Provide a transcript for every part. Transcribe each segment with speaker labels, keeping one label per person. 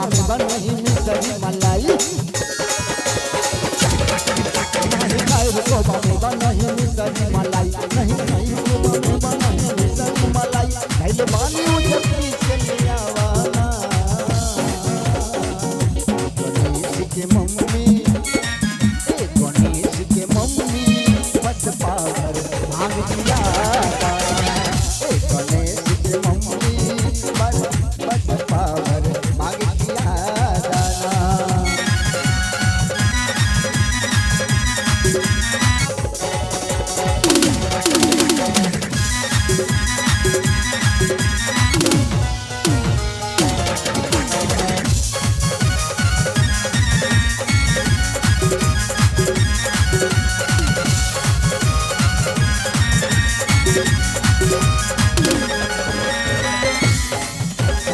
Speaker 1: में बनही मिसरी मलाई नहीं खाए कोबा में बनही मिसरी मलाई नहीं खाए कोबा में बनही मिसरी मलाई धैले बानी उजब पीछे लियावाना गणेश के मम्मी गणेश के मम्मी बस पावर भांग दिया गणेश के मम्मी बस पावर भांग दिया दाना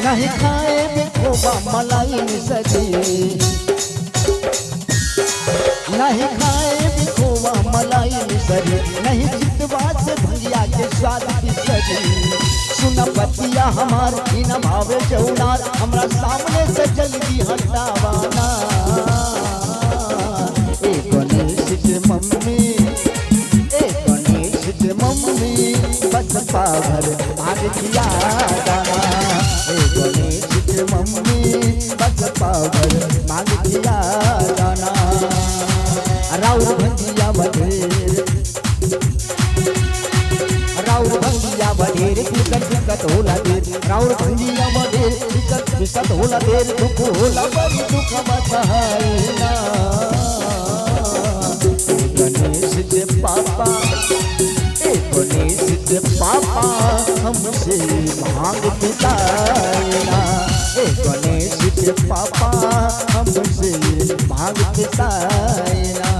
Speaker 1: नहीं खाए खोबा मलाई मिसरी नहीं खाए खोबा मलाई मिसरी नहीं चितवा से भंगिया के स्वाद बिसरी सुन बतिया हमार इन भावे जौनार हमरा सामने से जल्दी हटावाना ए गणेश के मम्मी बस पावर भाग दिया दाना ए गणेश के मम्मी बस पावर भाग दिया दाना राउर भंगिया बढेर दिक्कत होला देर राउर भंगिया बढेर दिक्कत होला देर दुख होला बड़ी दुख बचाइना गणेश के पापा गणेश के पापा हमसे भांग पिताएना गणेश के पापा हमसे भांग पिताएना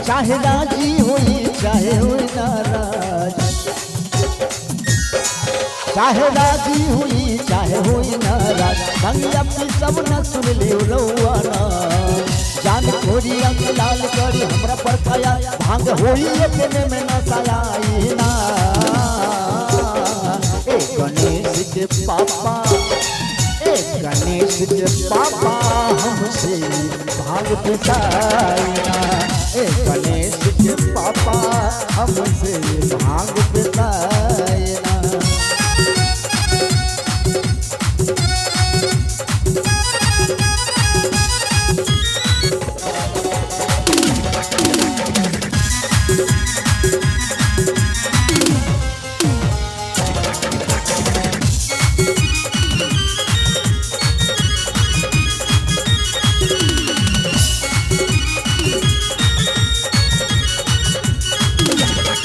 Speaker 1: चाहे राजी हुई चाहे हुई नाराज चाहे राजी हुई चाहे हुई नाराज भंगिया की सब न सुन लियो रउआना जान खोरी अंग लाल करी हमरा पर खाया भांग होई अपने में न सायाई ना ए गणेश के पापा गणेश के पापा हमसे भांग पिताएना गणेश के पापा हमसे भांग पिताएना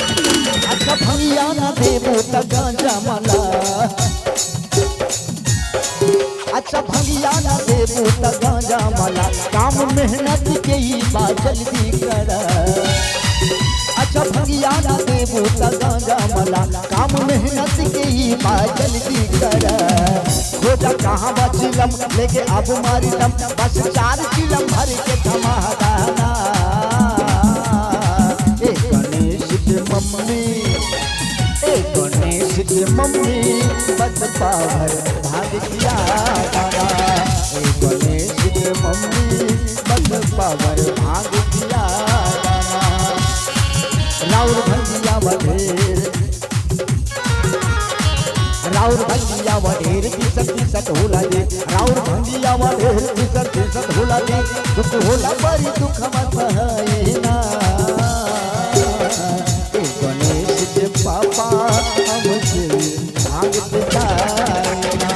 Speaker 1: भंगिया न देबो त गांजा मला अच्छा भंगिया न देबो त गांजा मला काम मेहनत के ही बा जल्दी कर अच्छा भंगिया न देबो त गांजा मला काम मेहनत के ही बा जल्दी कर खोजा कहाँ बचिलम लेके अब मारी दम बस 4 चिलम भर के धमादाना ए गणेश के मम्मी गणेश के मम्मी बस पावर भाग दिया दाना गणेश के मम्मी बस पावर भाग दिया दाना राउर भंगिया बढेर दिसत होला दे राउर भंगिया बढेर दिसत होला दे दुख होला बड़ी दुख मत ना गणेश के पापा हमसे भांग पिताएना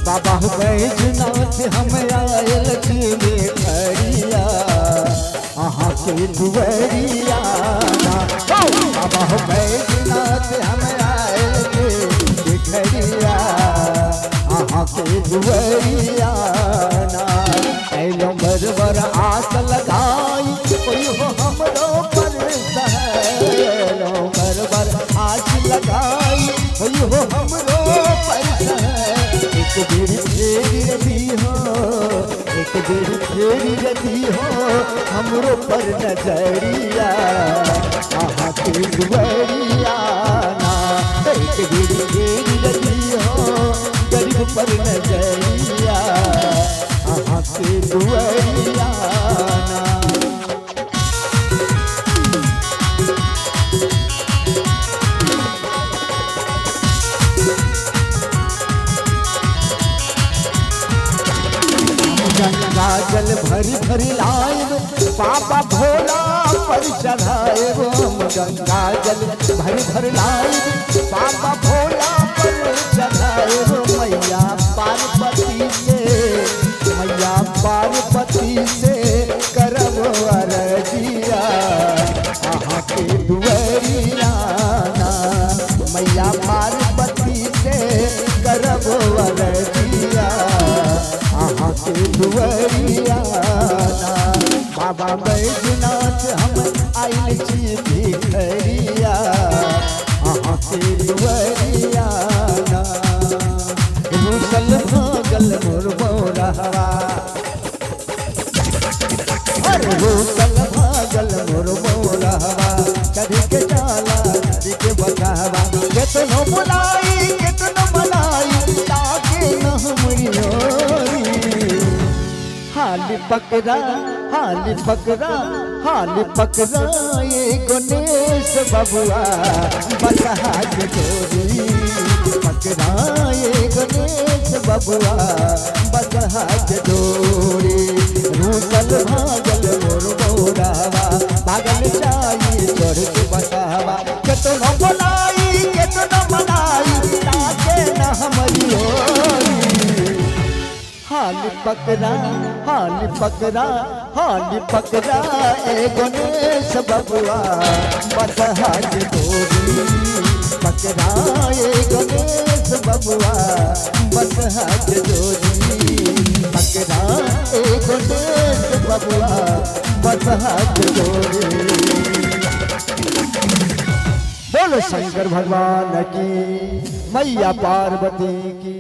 Speaker 1: बाबा बैजनाथ हम आयल लक्ष्मी खड़िया अहाँ के दुवरिया बाबा बैजनाथ हम आयल दुआरिया ना ऐलो बरबर आस लगाई कोई हो हमरो पर सहलो बरबर आस लगाई कोई हो हमरो पर एक बेर फेरी रही हो एक बेर फेरी रही हो हमरो पर नजरिया आहा के दुआरिया ना एक बेर फेरी रही हो गरीब पर नजरिया आहा के दुआरिया ना गंगा जल भरी भरी लाइब बाबा भोला पर चढ़ाएब हम गंगा जल भरी भरी लाइब बाबा भोला पर चढ़ाएब मैया पार्वती से करब अरजिया आहा के दुआरिया ना मैया पार्वती से करब अरजिया आहा के दुआरिया ना बाबा बैजनाथ हम आइल छी भिखरिया आहा के दुआरिया ना रूसल भागल मोर मोरहवा अरे रूसल भागल मोर मोरहवा कभी के जाला कभी के बचावा केतनो बुलाई ताके न हमरी ओरी हाली पकड़ा ये गणेश बबुआ बकहा के डोरी पकड़ा ये गणेश बबुआ बकहा के डोरी रूसल भागल मोर मोरावा पागल चाहिए चढ़ के बसावा केतनो बनाई ताके न हमरी ओरी हाली पकड़ा ए गणेश बबुआ बसहा के डोरी पकड़ा ए गणेश बबुआ बसहा के डोरी पकड़ा ए गणेश बबुआ बसहा के डोरी। बोलो शंकर भगवान की मैया पार्वती की।